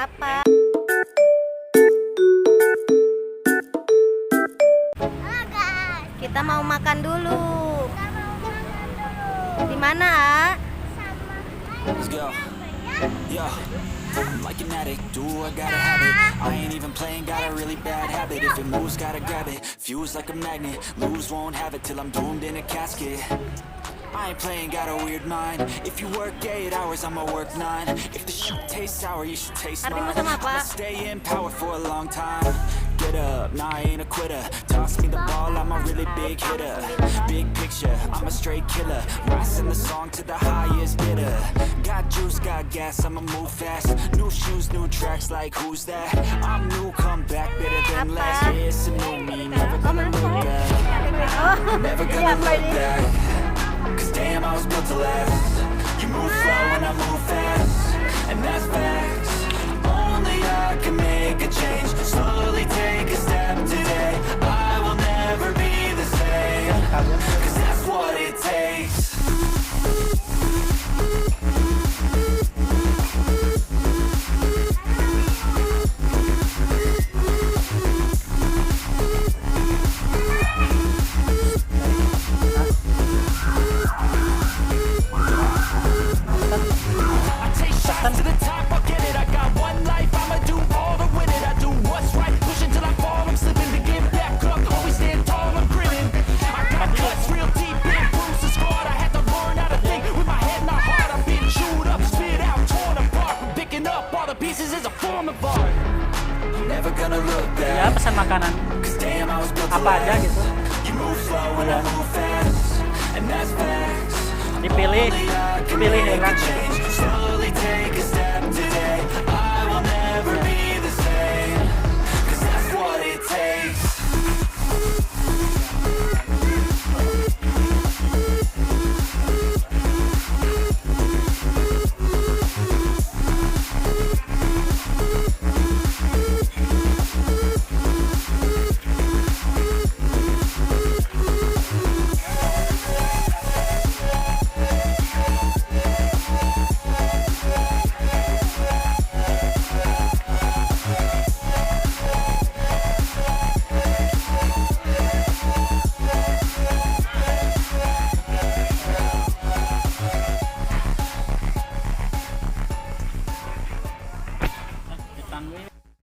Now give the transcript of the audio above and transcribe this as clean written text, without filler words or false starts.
lapar. Kita mau makan dulu. Di mana, A? Let's go. Yeah. I'm like an addict, do I gotta have it. I ain't even playing, got a really bad habit. If it moves, gotta grab it. Fuse like a magnet, lose, won't have it till I'm doomed in a casket. I ain't playing, got a weird mind. If you work 8 hours, I'ma work 9. If the shit tastes sour, you should taste mine. I'ma stay in power for a long time. Get up, nah, I ain't a quitter. Toss me the ball, I'm a really big hitter. Big picture, I'm a straight killer. Rising the song to the highest bidder. Got juice, got gas, I'ma move fast. New shoes, new tracks, like who's that? I'm new, come back, better than last. Yeah, it's a new me, never gonna look back. Never gonna look back. Cause damn, I was built to last. You move slow and I move fast, and that's facts. Only I can make a change. Slowly take a step today. I will never be the same. Cause that's what it takes. I take shots to the top, I'll get it. I got one life, I'ma do all to win it. I do what's right, push until I fall. I'm slipping to get back up, always stand tall, I'm grinning. I got cuts real deep, big bruises scarred. I had to learn how to think with my head, not heart. I've been chewed up, spit out, torn apart. From picking up all the pieces is a form of art. Never gonna look Ya, back. pesan makanan Cause damn, I was built to apa aja last. gitu. You move slow and I move fast, and that's facts. Dipilih, Only I can pilih make a enak. change. Slowly